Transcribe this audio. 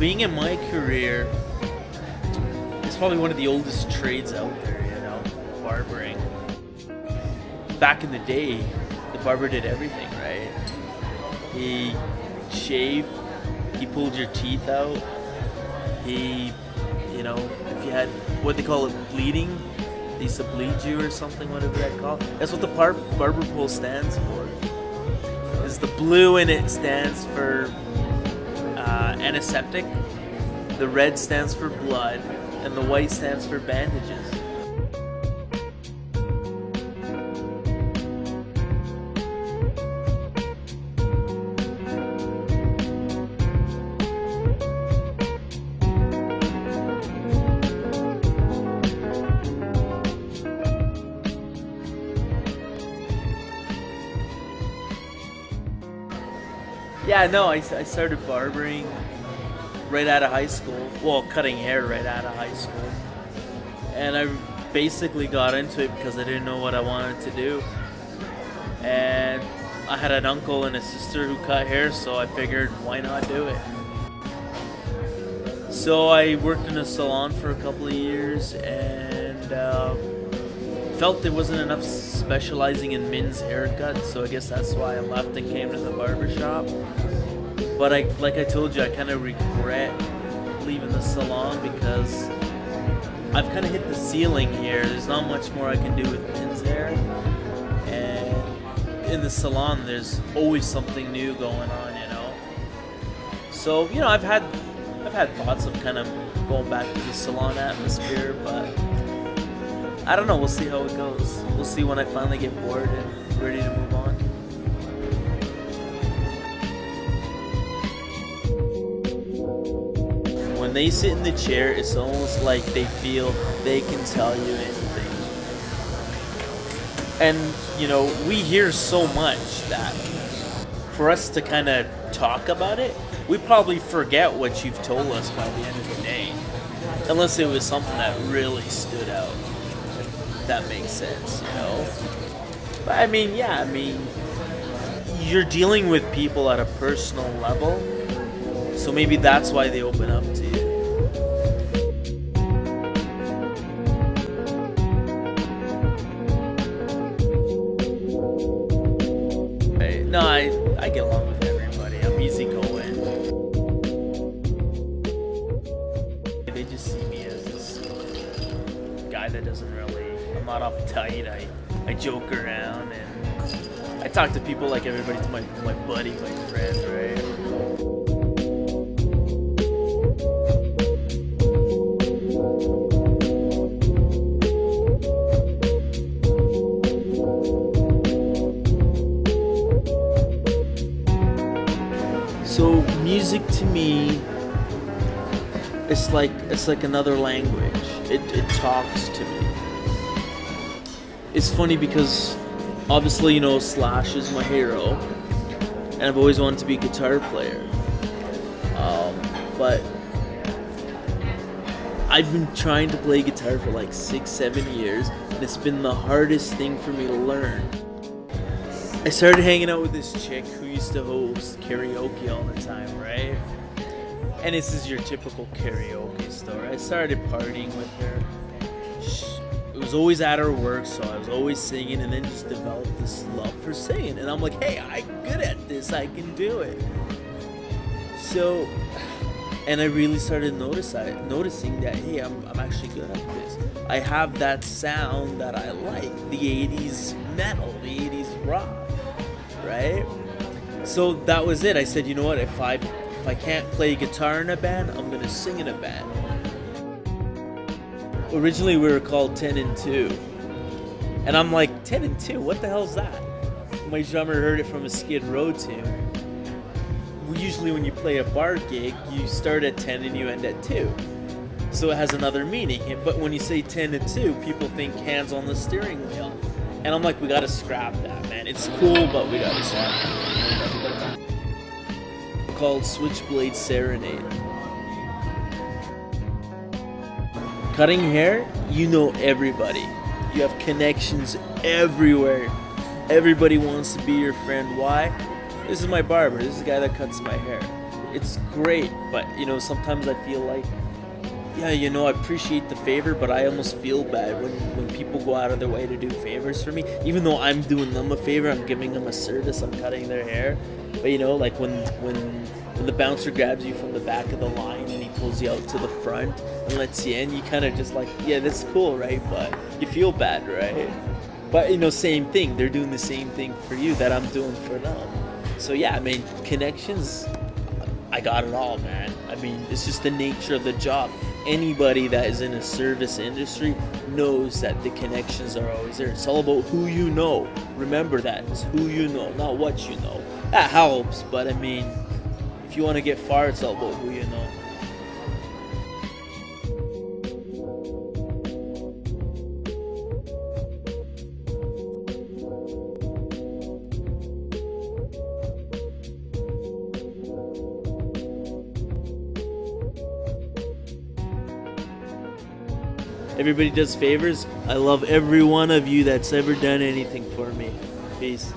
being in my career, it's probably one of the oldest trades out there, you know, barbering. Back in the day, the barber did everything, right? He shaved, he pulled your teeth out, he, you know, if you had, what they call it, bleeding, they used to bleed you or something, whatever that called. That's what the barber pole stands for. It's the blue and it stands for antiseptic, the red stands for blood, and the white stands for bandages. Yeah, no, I started barbering right out of high school. Well, cutting hair right out of high school. And I basically got into it because I didn't know what I wanted to do. And I had an uncle and a sister who cut hair, so I figured, why not do it? So I worked in a salon for a couple of years and felt there wasn't enough specializing in men's haircuts, so I guess that's why I left and came to the barbershop. But like I told you, I kind of regret leaving the salon because I've kind of hit the ceiling here. There's not much more I can do with men's hair. And in the salon, there's always something new going on, you know. So, you know, I've had thoughts of kind of going back to the salon atmosphere, but I don't know. We'll see how it goes. We'll see when I finally get bored and ready to move on. When they sit in the chair, it's almost like they feel they can tell you anything. And, you know, we hear so much that for us to kind of talk about it, we probably forget what you've told us by the end of the day. Unless it was something that really stood out. If that makes sense, you know? But I mean, yeah, I mean, you're dealing with people at a personal level. So maybe that's why they open up to you. No, I get along with everybody. I'm easygoing. They just see me as this guy that doesn't really, I'm not uptight. I joke around and I talk to people like everybody's my buddy, my friend, right? So music to me, it's like another language. It talks to me. It's funny because obviously, you know, Slash is my hero, and I've always wanted to be a guitar player. But I've been trying to play guitar for like 6-7 years, and it's been the hardest thing for me to learn. I started hanging out with this chick who used to host karaoke all the time, right? And this is your typical karaoke story. I started partying with her. It was always at her work, so I was always singing, and then just developed this love for singing. And I'm like, hey, I'm good at this. I can do it. So, and I really started noticing that, hey, I'm actually good at this. I have that sound that I like, the 80s metal, the 80s rock. Right? So that was it. I said, you know what, if I can't play guitar in a band, I'm gonna sing in a band. Originally we were called 10 and 2. And I'm like, 10 and 2? What the hell's that? My drummer heard it from a Skid Row tune. Usually when you play a bar gig, you start at 10 and you end at 2. So it has another meaning. But when you say 10 and 2, people think hands on the steering wheel. And I'm like, we gotta scrap that, man. It's cool, but we gotta scrap it. Called Switchblade Serenade. Cutting hair, you know everybody. You have connections everywhere. Everybody wants to be your friend. Why? This is my barber. This is the guy that cuts my hair. it's great, but you know, sometimes I feel like, yeah, you know, I appreciate the favor, but I almost feel bad when people go out of their way to do favors for me. Even though I'm doing them a favor, I'm giving them a service, I'm cutting their hair. But you know, like when the bouncer grabs you from the back of the line and he pulls you out to the front and lets you in, you kind of just like, yeah, that's cool, right? But you feel bad, right? But you know, same thing. They're doing the same thing for you that I'm doing for them. So yeah, I mean, connections, I got it all, man. I mean, it's just the nature of the job. Anybody that is in a service industry knows that the connections are always there. It's all about who you know. Remember that. It's who you know, not what you know. That helps, but I mean, if you want to get far, it's all about who you know. Everybody does favors. I love every one of you that's ever done anything for me. Peace.